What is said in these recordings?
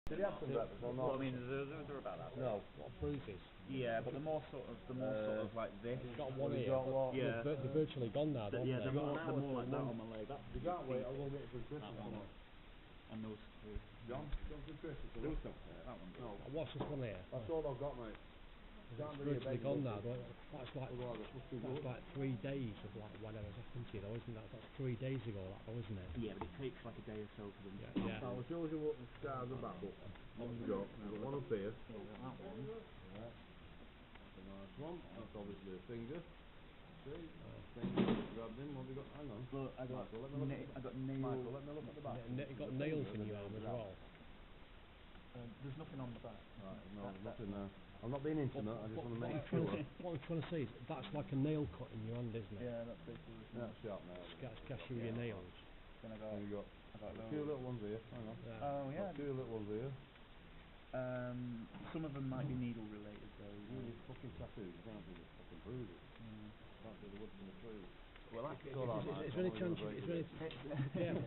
Did he have some breakfast or Well, not? I mean, they're about that. No. What bruises? Yeah, but they're more sort of like this. You've got one Have you here. got what? Yeah. They're virtually gone now, don't Yeah, they? they're more like that on my leg. You can't wait a little bit for Christmas That or one. not. And those two. John, come for Christmas or Those not? two. That one. No. What's this one here? That's all I've got, mate. Can't It's bring your virtually bed gone with now. you. That's like Otherwise it must be that's good. like 3 days of like whatever's happened to you, though, isn't that? That's 3 days ago, that though, isn't it? Yeah, but it takes like a day or so for them. Yeah. Now, it shows you what the scars are back up. What have you got? You've got one up here. That one. Yeah. That's a nice one. That's obviously a finger. See? Finger. Grabbed him. What have you got? Hang on. But I got Michael, let me look I got nails. Michael, let me look at the back. You got nails in your arm as well. There's nothing on the back. Right, no, there's nothing there. I'm not being intimate, I just want to make What sure. I'm trying to say is that's like a nail cut in your hand, isn't it? Yeah, that's basically. Yeah, sharp nail. Scratch you with your nails. Then I You got got two little ones here. Hang on. Yeah. Oh yeah. Got two little ones here. Some of them might be needle related though. All these fucking tattoos, you can't see the fucking bruises. Yeah. Can't see the wood from the trees. Well, that's It's all right, mate. Is there any chance? Yeah.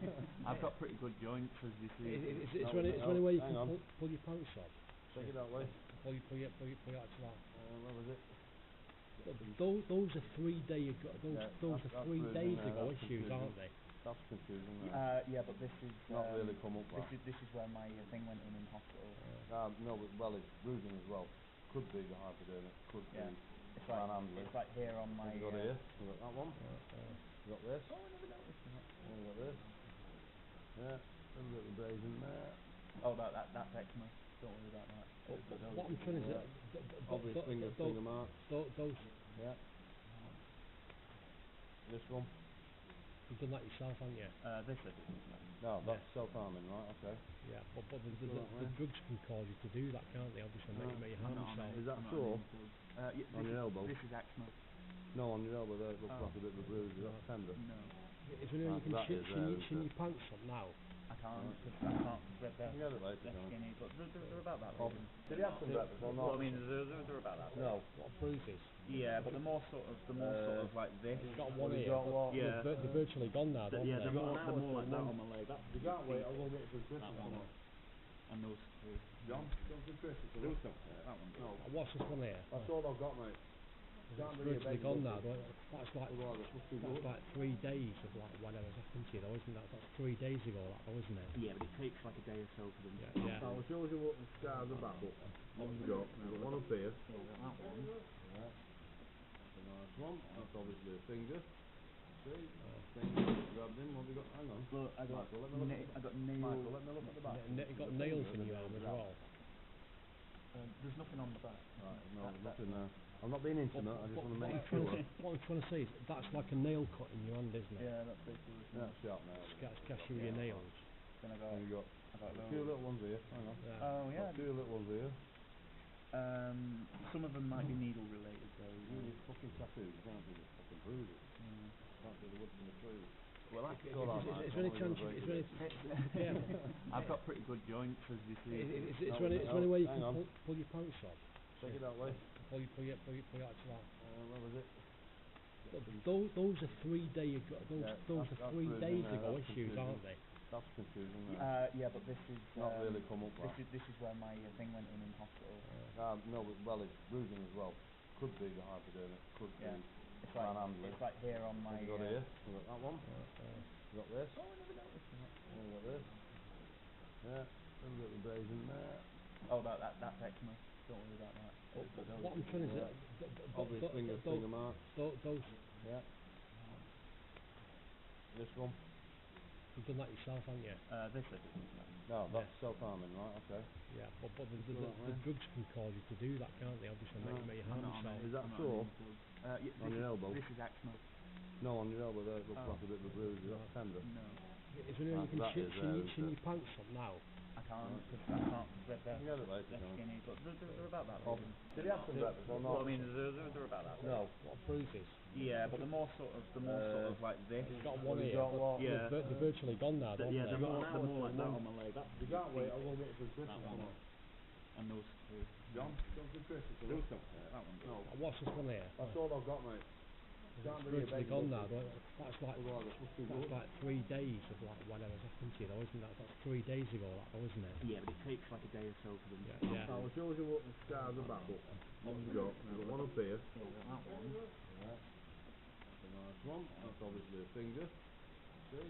I've got pretty good joints, as you see. Is there any way you Hang can on. pull your pants off? Take it that way. Pull your out to that. Where was it? Those are 3 day ago. Those are 3 days ago that's issues, confusing. aren't they? That's confusing. That. Yeah, but this is Not really come up that. This is where my thing went in hospital. No, but well, it's bruising as well. Could be the hypodermic. Could be manhandling. It's like here on my. You got here. You got that one. You got this. Oh, I never noticed that. You got this. Yeah, a little abrasion there. Oh, that's eczema. Don't worry about that. What I'm trying to say, obvious finger mark. Those. Yeah. This one. You've done that yourself, haven't you? This I did. No, that's self-harming, right? Okay. Yeah, but the drugs can cause you to do that, can't they? Obviously, make you harm yourself. Is that sore? On your elbow? This is eczema. No, on your elbow there, it looks like a bit of a bruise. Is that tender? No. Is there any way you can shin your pants up now? I can't. They're You got it later, skinny, but they're about that. Did he have some breakfast or not? Well, I mean, they're about that. No. What bruises? Yeah, but they're more sort of like this. You've got one here. Yeah. They're virtually gone now, don't Yeah, they? they're more like that on my leg. You can't wait a little bit for Christmas That or one. not. And those two. John, come for Christmas or Those not? two. That one. No. What's this one here? That's all I've got, mate. It's virtually gone now. That's like Otherwise it must be good. 3 days of like whatever's happened to you, though, isn't that? That's 3 days ago, that though, isn't it? Yeah, but it takes like a day or so for them. Yeah. Now it shows you what the scars are back up. What have you got? You've got one up here. That one. Yeah. That's a nice one. That's obviously a finger. See? Finger. Grabbed him. What have you got? Hang on. But I got Michael, let me look I got nails. Michael, let me look at the back. You got nails in your arm as well. There's nothing on the back. Right, no, there's nothing there. I'm not being intimate, I just want to make sure. What I'm trying to say is that's like a nail cut in your hand, isn't it? Yeah, that's basically. Yeah, sharp nail. Scratch you with your nails. Then I You got those. two little ones here. Hang on. Yeah. Oh yeah. Got two little ones here. Some of them might be needle related though. All these fucking tattoos, you can't see the fucking bruises. Can't see the wood from the trees. Well, that's Is there any chance? Yeah. I've got pretty good joints, as you see. Is there any way you can pull your pants off? Take it that way. Pull your out to that. Where was it? Those are 3 day ago. Those are 3 days ago issues, aren't they? That's confusing. That. Yeah, but this is not really come up. This is where my thing went in hospital. No, but well, it's bruising as well. Could be the hypodermic. Could be manhandling. It's like here on my. You got here. You got that one. You got this. Oh, I never noticed that. You got this. Yeah, a little abrasion there. Oh, that's eczema. Don't worry about that. What I'm trying to say, obvious finger mark. Those. Yeah. This one. You've done that yourself, haven't you? This I did. No, that's self-harming, right? Okay. Yeah, but the drugs can cause you to do that, can't they? Obviously, make you harm yourself. Is that sore? On your elbow? This is eczema. No, on your elbow there, it looks like a bit of a bruise. Is that tender? No. Is there any way you can shin your pants up now? I can't. They're you got it later, skinny, but they're about that. Did he have some breakfast or not? Well, I mean, they're about that. No. What bruises? Yeah, but they're more sort of like this. You've got one here. Yeah. They're virtually gone now, don't Yeah, they? they're more like that on my leg. You can't wait a little bit for Christmas That or one. not. And those two. John, come for Christmas or Those not? two. That one. What's this one here? That's all I've got, mate. Can't It's bring it virtually back gone up. now. That's like 3 days of like whatever's happened to you, though, isn't that? That's 3 days ago, that though, isn't it? Yeah, but it takes like a day or so for them. Yeah. I'll show you what the scars are back up. What have we got? We've got one up here. Yeah, we got that one. Yeah. That's a nice one. That's obviously a finger. See?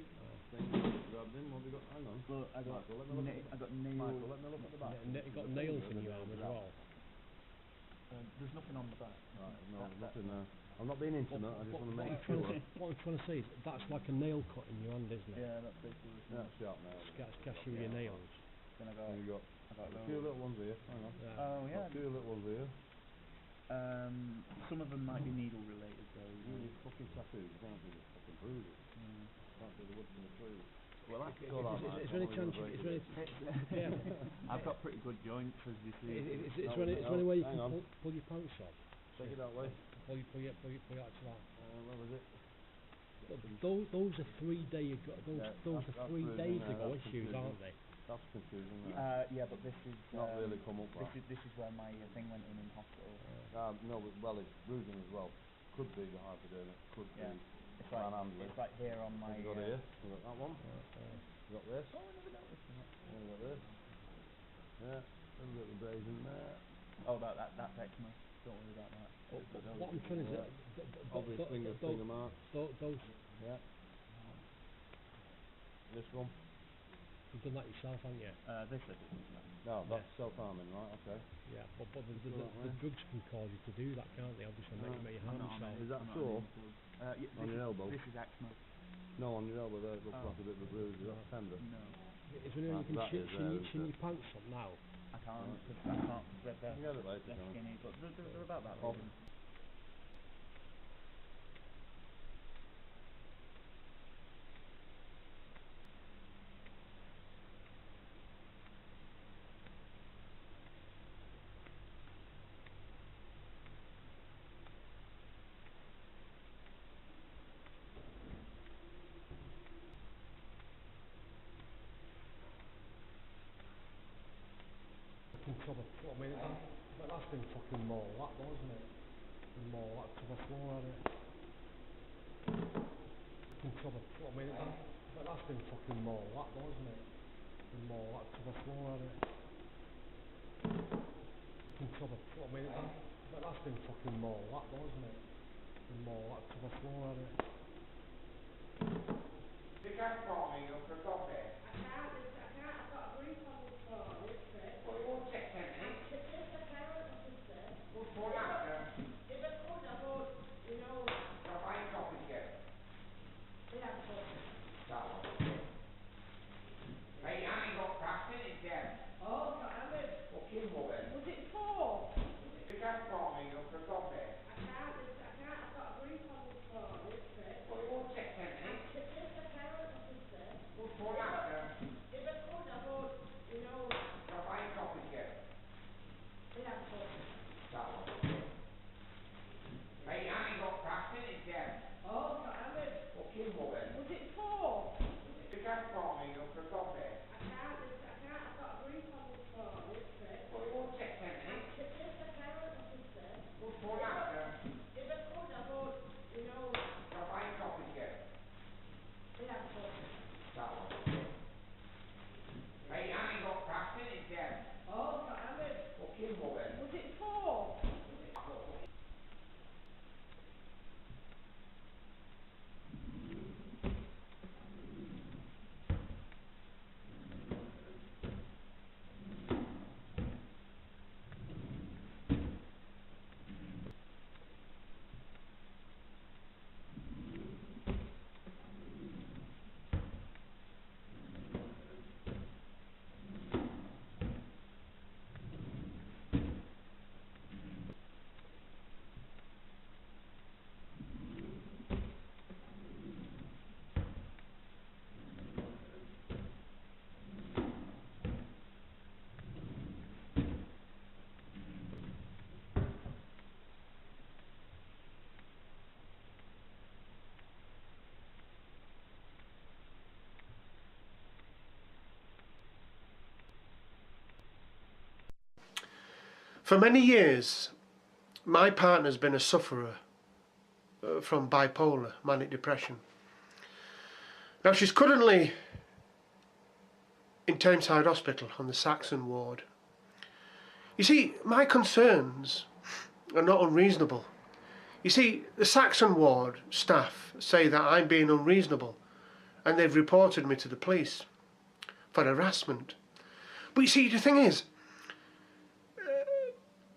Finger grabbed in. What have we got? Hang on. Look, I got Michael, let me look at I got nails. Michael, let me look at the back. You got nails in your arm as well. There's nothing on the back. Right, no, there's nothing there. I'm not being intimate, I just want to make What sure. what I'm trying to say is, that's like a nail cut in your hand, isn't it? Yeah, that's basically. That's sharp now. Scratch you with your nails. Then I Then you got got a few little ones here. Hang on. Yeah. Oh yeah. Got a few little ones here. Some of them might be needle related though. These fucking tattoos, you can't see the fucking bruises. Can't see the wood from the tree. Well, Is there any chance? Yeah. I've got pretty good joints, as you see. Is there any way you can pull your pants off? Take it that way. Pull it out to that. Where was it? Those are 3 days ago. Those are 3 days ago issues, aren't they? That's confusing. Yeah, but this is not really come up. This is where my thing went in hospital. No, but, well, it's bruising as well. Could be the hypodermic. Could be. It's like here on my. You got here. You got that one. You got this. Oh, I never noticed that. You got this. Yeah. A little bit of abrasion there. Oh, that's eczema. Don't worry about that. What I'm trying to say, obvious finger marks. Those. Yeah. This one. You've done that yourself, haven't you? This I didn't. No, that's self-harming, right? Okay. Yeah, but the drugs can cause you to do that, can't they? Obviously, make you harm yourself. Is that sore? On your elbow? This is eczema. No, on your elbow there, it looks like a bit of a bruise. Is that tender? No. Is there any way you can chin your pants up now? I can't, because they're You get it later, skinny, but they're about that Oh. big. I mean, that's been fucking more that though, isn't it? More that to the floor, hasn't it? I mean, that's been fucking more that though, isn't it? More that to the floor, hasn't it? I mean, that's been fucking more that though, isn't it? More that to the floor, hasn't it? You can't call me up for coffee. I can't, I've got a brief on this phone, it's it. Well, you won't take any. Yes, I can, obviously. We'll phone after. If I could, I would, you know. I'll buy coffee together. Yeah, but. That one. Hey, I ain't got past it, Deb. Oh, got hammered. Fucking woman. Was it 4? You can't call me up for coffee. I can't, I've got a brief on this phone, it's it. Well, you won't take any. Yes, I can, obviously. We'll phone after. If I could, I would, you know. I'll buy coffee together. Yeah, but. That one. Hey, I ain't got past it, Deb. Oh, got hammered. Fucking woman. Was it 4? You can't call me up for coffee. I can't, I've got a brief on this phone, it's it. Well, you won't take any. Yes, I can, obviously. We'll phone after. If I could, I would, you know. I'll buy coffee together. Yeah, but. That one. Hey, I ain't got past it, Deb. Oh, got hammered. Fucking woman. Was it 4? For many years, my partner's been a sufferer from bipolar, manic depression. Now she's currently in Tameside Hospital on the SAXON ward. You see, my concerns are not unreasonable. You see, the SAXON ward staff say that I'm being unreasonable, and they've reported me to the police for harassment. But you see, the thing is,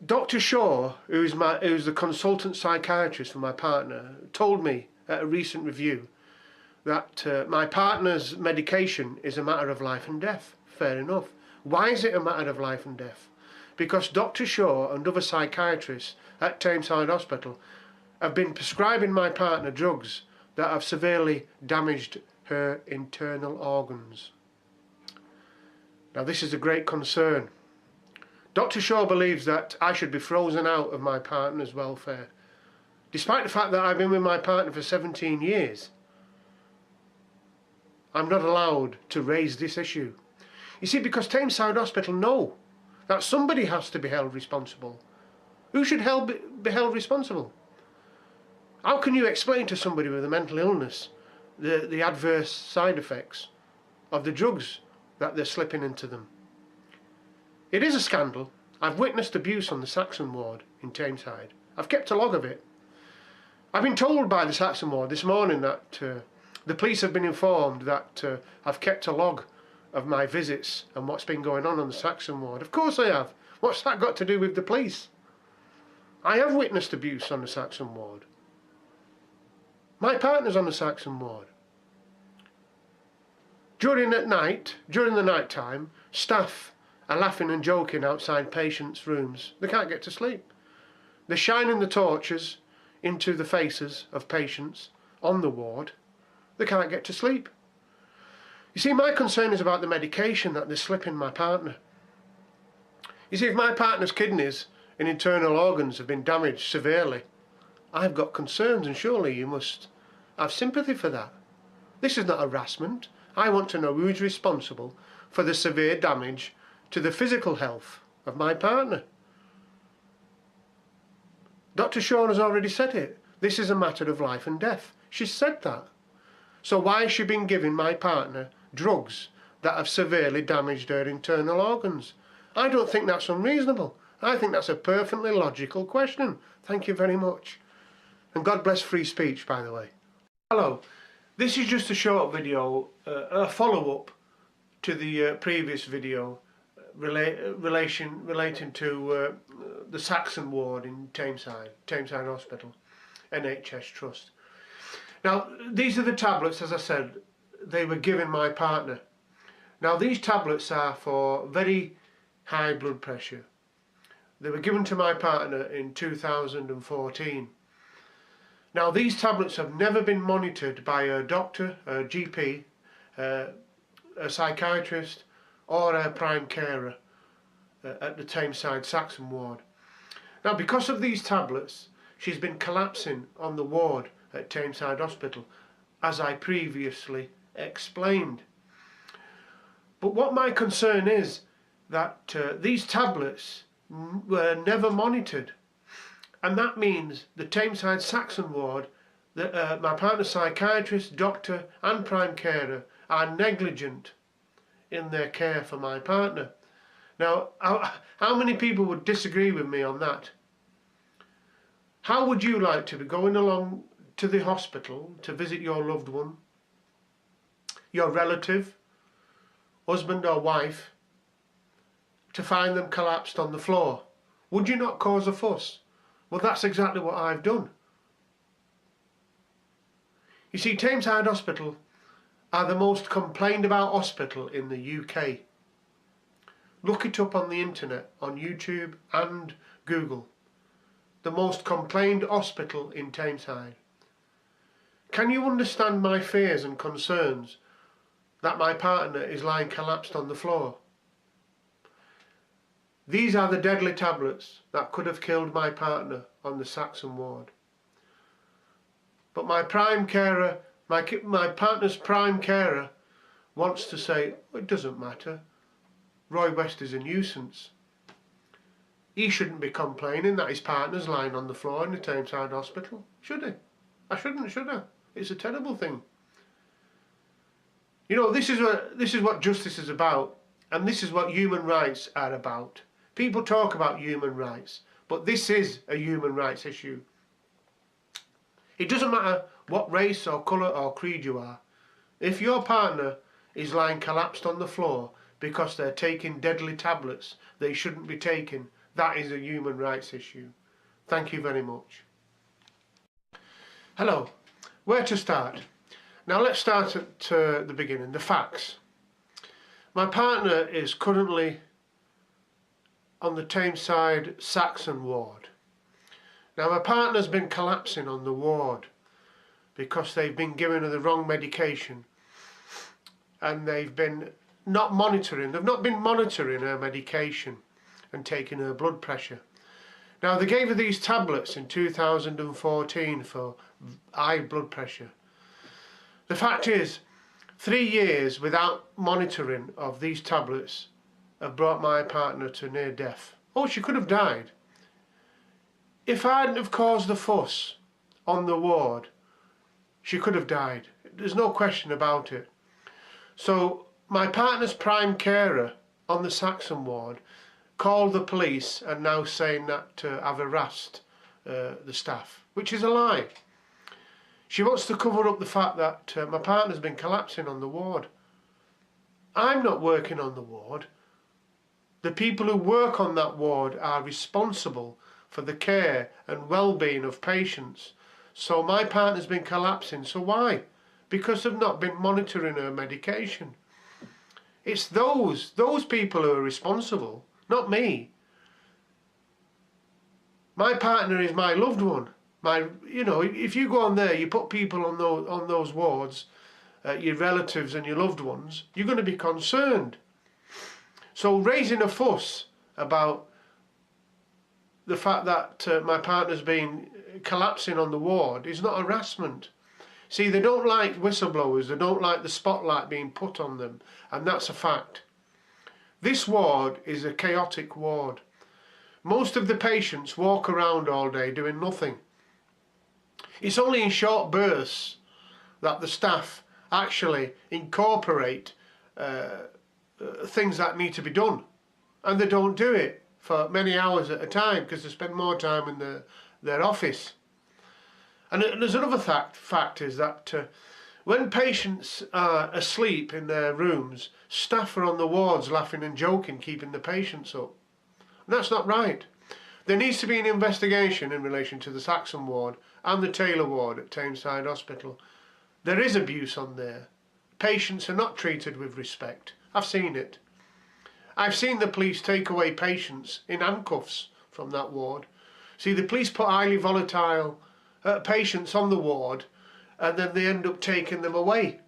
Dr. Shaw, who's the consultant psychiatrist for my partner, told me at a recent review that my partner's medication is a matter of life and death. Fair enough. Why is it a matter of life and death? Because Dr. Shaw and other psychiatrists at Tameside Hospital have been prescribing my partner drugs that have severely damaged her internal organs. Now this is a great concern. Dr. Shaw believes that I should be frozen out of my partner's welfare, despite the fact that I've been with my partner for 17 years. I'm not allowed to raise this issue. You see, because Tameside Hospital know that somebody has to be held responsible. Who should be held responsible? How can you explain to somebody with a mental illness the adverse side effects of the drugs that they're slipping into them? It is a scandal. I've witnessed abuse on the SAXON ward in Tameside. I've kept a log of it. I've been told by the SAXON ward this morning that the police have been informed that I've kept a log of my visits and what's been going on the SAXON ward. Of course I have. What's that got to do with the police? I have witnessed abuse on the SAXON ward. My partner's on the SAXON ward. During the night time, staff are laughing and joking outside patients' rooms. They can't get to sleep. They're shining the torches into the faces of patients on the ward. They can't get to sleep. You see, my concern is about the medication that they're slipping my partner. You see, if my partner's kidneys and internal organs have been damaged severely, I've got concerns, and surely you must have sympathy for that. This is not harassment. I want to know who's responsible for the severe damage to the physical health of my partner. Dr. Shaw has already said it. This is a matter of life and death. She's said that. So why has she been giving my partner drugs that have severely damaged her internal organs? I don't think that's unreasonable. I think that's a perfectly logical question. Thank you very much. And God bless free speech, by the way. Hello. This is just a short video, a follow-up to the previous video relating to the SAXON ward in Tameside Hospital, NHS Trust. Now, these are the tablets, as I said, they were given my partner. Now, these tablets are for very high blood pressure. They were given to my partner in 2014. Now, these tablets have never been monitored by a doctor, a GP, a psychiatrist, or a prime carer at the Tameside SAXON ward. Now, because of these tablets, she's been collapsing on the ward at Tameside Hospital, as I previously explained. But what my concern is that these tablets were never monitored, and that means the Tameside SAXON ward, my partner's psychiatrist, doctor and prime carer are negligent in their care for my partner. Now, how many people would disagree with me on that? How would you like to be going along to the hospital to visit your loved one, your relative, husband or wife, to find them collapsed on the floor? Would you not cause a fuss? Well, that's exactly what I've done. You see, Tameside Hospital are the most complained about hospital in the UK. Look it up on the internet, on YouTube and Google. The most complained hospital in Tameside. Can you understand my fears and concerns that my partner is lying collapsed on the floor? These are the deadly tablets that could have killed my partner on the SAXON ward. But my prime carer, my partner's prime carer, wants to say, oh, it doesn't matter. Roy West is a nuisance. He shouldn't be complaining that his partner's lying on the floor in the Tameside Hospital, should he? I shouldn't, should I? It's a terrible thing. You know, this is what justice is about, and this is what human rights are about. People talk about human rights, but this is a human rights issue. It doesn't matter what race or colour or creed you are. If your partner is lying collapsed on the floor because they're taking deadly tablets they shouldn't be taking, that is a human rights issue. Thank you very much. Hello. Where to start? Now let's start at the beginning, the facts. My partner is currently on the Tameside SAXON ward. Now my partner's been collapsing on the ward because they've been giving her the wrong medication and they've been not monitoring her medication and taking her blood pressure. Now they gave her these tablets in 2014 for high blood pressure. The fact is, 3 years without monitoring of these tablets have brought my partner to near death. Oh, she could have died. If I hadn't have caused the fuss on the ward, she could have died. There's no question about it. So my partner's prime carer on the SAXON ward called the police and now saying that I've harassed the staff, which is a lie. She wants to cover up the fact that my partner's been collapsing on the ward. I'm not working on the ward. The people who work on that ward are responsible for the care and well-being of patients. So my partner's been collapsing. So why? Because they've not been monitoring her medication. It's those people who are responsible, not me. My partner is my loved one. You know, if you go on there, you put people on those wards, your relatives and your loved ones, you're going to be concerned. So raising a fuss about the fact that my partner's been collapsing on the ward is not harassment. See, they don't like whistleblowers, they don't like the spotlight being put on them, and that's a fact. This ward is a chaotic ward. Most of the patients walk around all day doing nothing. It's only in short bursts that the staff actually incorporate things that need to be done, and they don't do it for many hours at a time because they spend more time in their office. And there's another fact is that when patients are asleep in their rooms, staff are on the wards laughing and joking, keeping the patients up. And that's not right. There needs to be an investigation in relation to the SAXON ward and the Taylor ward at Tameside Hospital. There is abuse on there. Patients are not treated with respect. I've seen it. I've seen the police take away patients in handcuffs from that ward. See, the police put highly volatile patients on the ward and then they end up taking them away.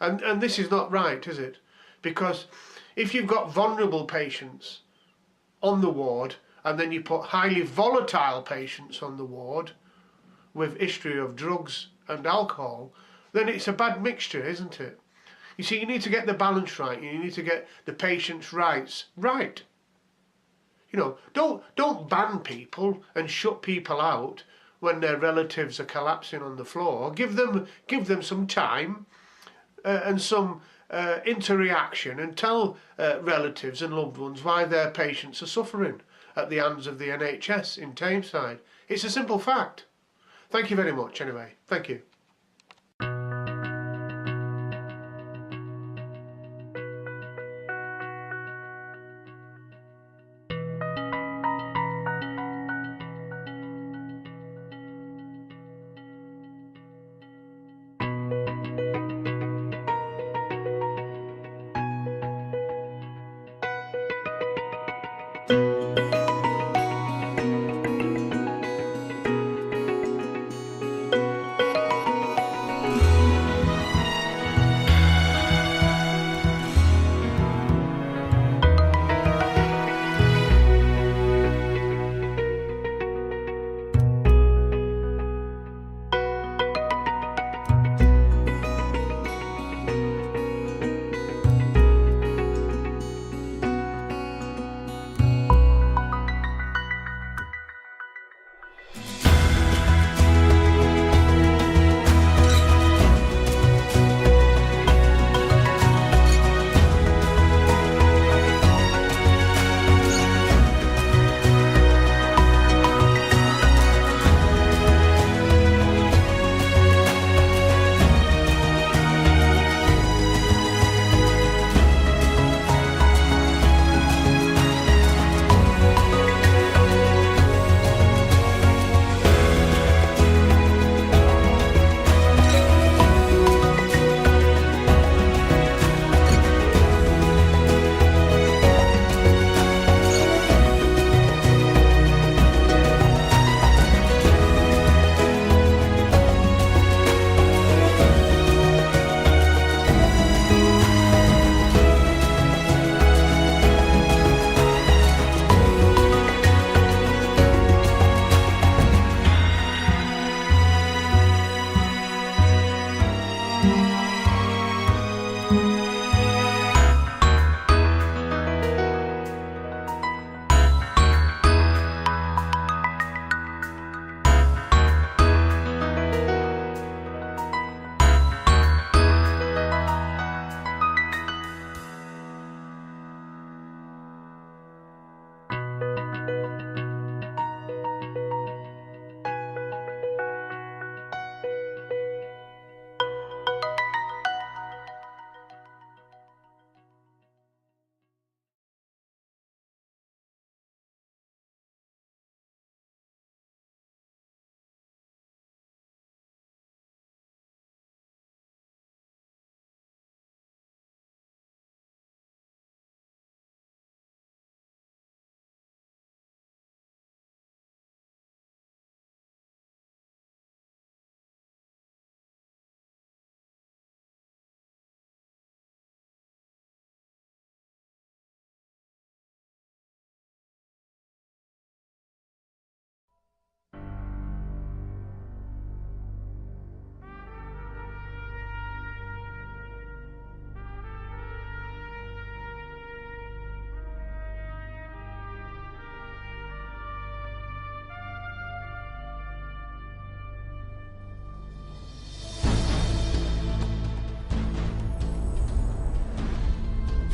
And this is not right, is it? Because if you've got vulnerable patients on the ward and then you put highly volatile patients on the ward with history of drugs and alcohol, then it's a bad mixture, isn't it? You see, you need to get the balance right. You need to get the patient's rights right. You know, don't ban people and shut people out when their relatives are collapsing on the floor. Give them some time and some interaction, and tell relatives and loved ones why their patients are suffering at the hands of the NHS in Tameside. It's a simple fact. Thank you very much anyway. Thank you.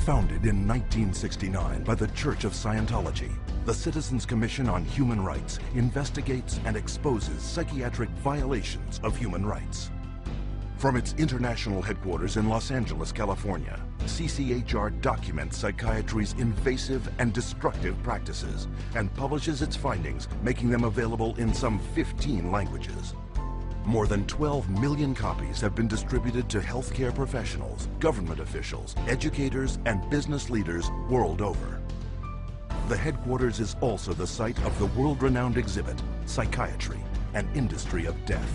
Founded in 1969 by the Church of Scientology, the Citizens Commission on Human Rights investigates and exposes psychiatric violations of human rights. From its international headquarters in Los Angeles, California, CCHR documents psychiatry's invasive and destructive practices and publishes its findings, making them available in some 15 languages. More than 12 million copies have been distributed to healthcare professionals, government officials, educators, and business leaders world over. The headquarters is also the site of the world-renowned exhibit, Psychiatry, an Industry of Death.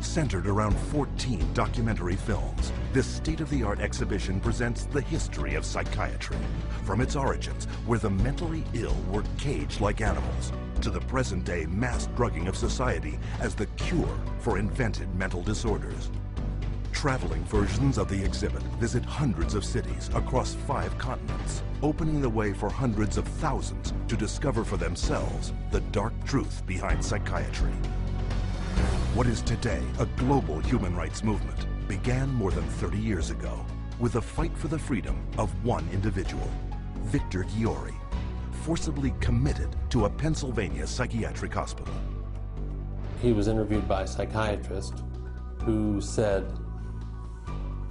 Centered around 14 documentary films, this state-of-the-art exhibition presents the history of psychiatry, from its origins, where the mentally ill were caged like animals, to the present-day mass drugging of society as the cure for invented mental disorders. Traveling versions of the exhibit visit hundreds of cities across 5 continents, opening the way for hundreds of thousands to discover for themselves the dark truth behind psychiatry. What is today a global human rights movement began more than 30 years ago with a fight for the freedom of one individual, Victor Ghiori, forcibly committed to a Pennsylvania psychiatric hospital. He was interviewed by a psychiatrist who said,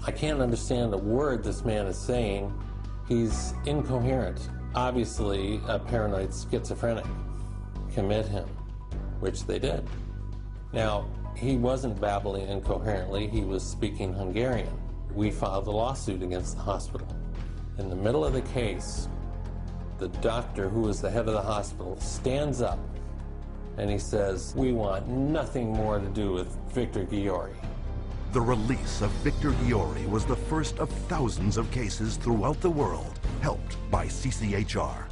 "I can't understand a word this man is saying. He's incoherent. Obviously a paranoid schizophrenic. Commit him," which they did. Now, he wasn't babbling incoherently, he was speaking Hungarian. We filed a lawsuit against the hospital. In the middle of the case, the doctor, who was the head of the hospital, stands up and he says, "We want nothing more to do with Victor Ghiori." The release of Victor Ghiori was the first of thousands of cases throughout the world, helped by CCHR.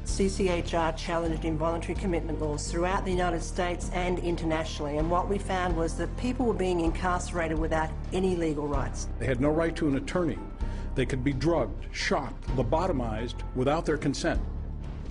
CCHR challenged involuntary commitment laws throughout the United States and internationally, and what we found was that people were being incarcerated without any legal rights. They had no right to an attorney. They could be drugged, shocked, lobotomized without their consent.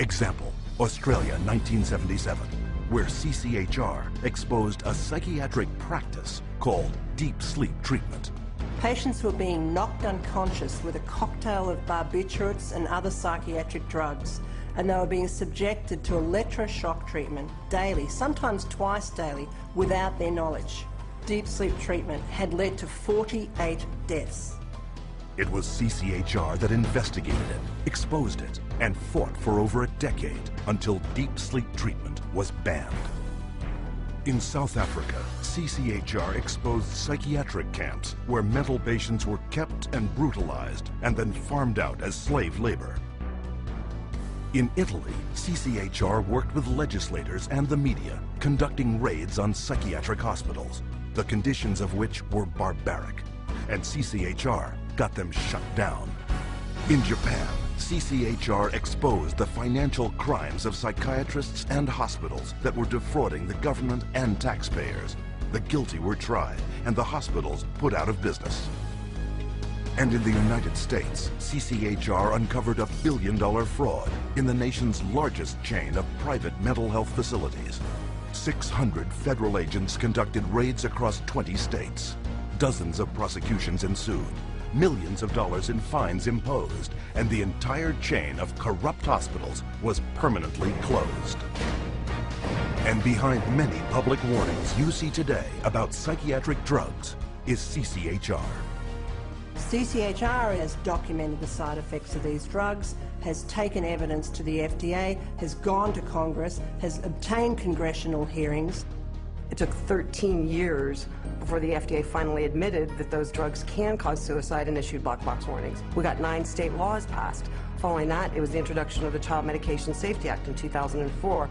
Example, Australia, 1977, where CCHR exposed a psychiatric practice called deep sleep treatment. Patients were being knocked unconscious with a cocktail of barbiturates and other psychiatric drugs, and they were being subjected to electroshock treatment daily, sometimes twice daily, without their knowledge. Deep sleep treatment had led to 48 deaths. It was CCHR that investigated it, exposed it, and fought for over a decade until deep sleep treatment was banned. In South Africa, CCHR exposed psychiatric camps where mental patients were kept and brutalized and then farmed out as slave labor. In Italy, CCHR worked with legislators and the media, conducting raids on psychiatric hospitals, the conditions of which were barbaric, and CCHR got them shut down. In Japan, CCHR exposed the financial crimes of psychiatrists and hospitals that were defrauding the government and taxpayers. The guilty were tried, and the hospitals put out of business. And in the United States, CCHR uncovered a billion-dollar fraud in the nation's largest chain of private mental health facilities. 600 federal agents conducted raids across 20 states. Dozens of prosecutions ensued, millions of dollars in fines imposed, and the entire chain of corrupt hospitals was permanently closed. And behind many public warnings you see today about psychiatric drugs is CCHR. CCHR has documented the side effects of these drugs, has taken evidence to the FDA, has gone to Congress, has obtained congressional hearings. It took 13 years before the FDA finally admitted that those drugs can cause suicide and issued black box warnings. We got 9 state laws passed. Following that, it was the introduction of the Child Medication Safety Act in 2004.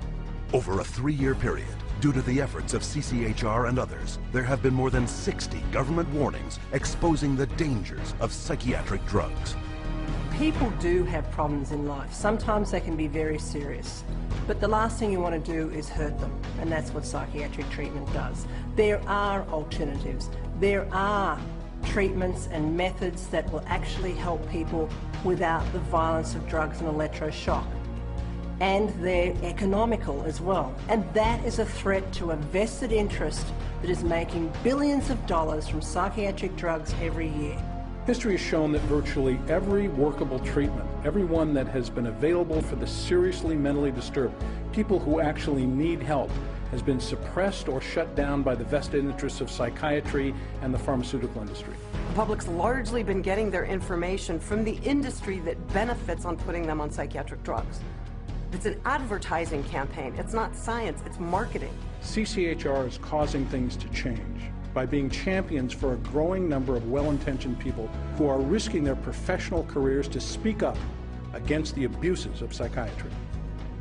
Over a 3-year period, due to the efforts of CCHR and others, there have been more than 60 government warnings exposing the dangers of psychiatric drugs. People do have problems in life. Sometimes they can be very serious. But the last thing you want to do is hurt them, and that's what psychiatric treatment does. There are alternatives. There are treatments and methods that will actually help people without the violence of drugs and electroshock. And they're economical as well. And that is a threat to a vested interest that is making billions of dollars from psychiatric drugs every year. History has shown that virtually every workable treatment, every one that has been available for the seriously mentally disturbed, people who actually need help, has been suppressed or shut down by the vested interests of psychiatry and the pharmaceutical industry. The public's largely been getting their information from the industry that benefits on putting them on psychiatric drugs. It's an advertising campaign. It's not science, it's marketing. CCHR is causing things to change by being champions for a growing number of well-intentioned people who are risking their professional careers to speak up against the abuses of psychiatry.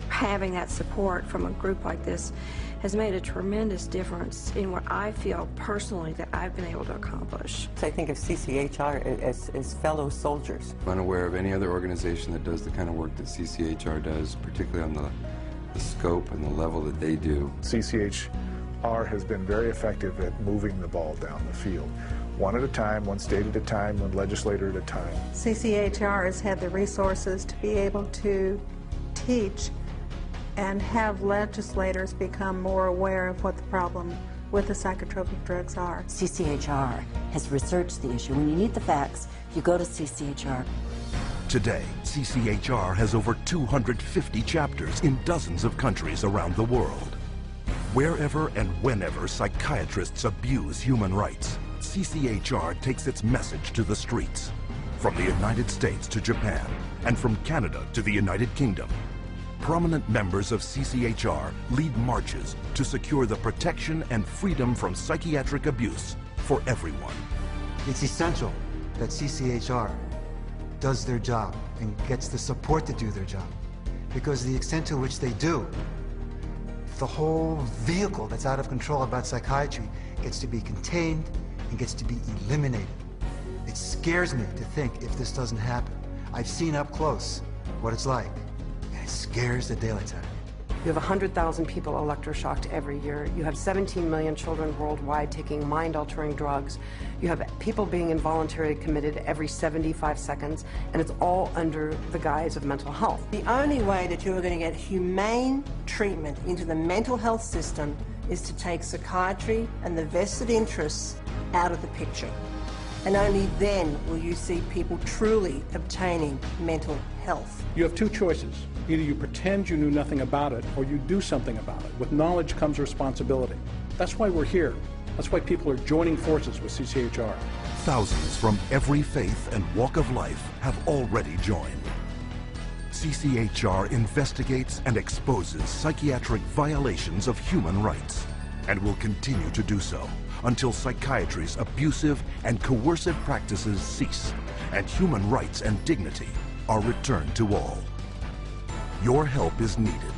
Having that support from a group like this has made a tremendous difference in what I feel personally that I've been able to accomplish. I think of CCHR as fellow soldiers. I'm unaware of any other organization that does the kind of work that CCHR does, particularly on the scope and the level that they do. CCHR has been very effective at moving the ball down the field. One at a time, one state at a time, one legislator at a time. CCHR has had the resources to be able to teach and have legislators become more aware of what the problem with the psychotropic drugs are. CCHR has researched the issue. When you need the facts, you go to CCHR. Today, CCHR has over 250 chapters in dozens of countries around the world. Wherever and whenever psychiatrists abuse human rights, CCHR takes its message to the streets. From the United States to Japan, and from Canada to the United Kingdom, prominent members of CCHR lead marches to secure the protection and freedom from psychiatric abuse for everyone. It's essential that CCHR does their job and gets the support to do their job, because the extent to which they do, the whole vehicle that's out of control about psychiatry gets to be contained and gets to be eliminated. It scares me to think if this doesn't happen. I've seen up close what it's like. It scares the daylights out of me. You have 100,000 people electroshocked every year. You have 17 million children worldwide taking mind-altering drugs. You have people being involuntarily committed every 75 seconds, and it's all under the guise of mental health. The only way that you are going to get humane treatment into the mental health system is to take psychiatry and the vested interests out of the picture. And only then will you see people truly obtaining mental health. You have two choices. Either you pretend you knew nothing about it, or you do something about it. With knowledge comes responsibility. That's why we're here. That's why people are joining forces with CCHR. Thousands from every faith and walk of life have already joined. CCHR investigates and exposes psychiatric violations of human rights, and will continue to do so until psychiatry's abusive and coercive practices cease and human rights and dignity are returned to all. Your help is needed.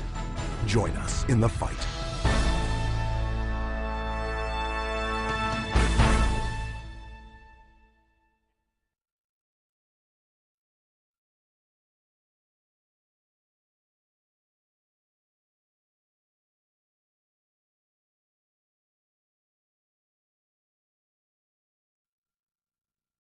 Join us in the fight.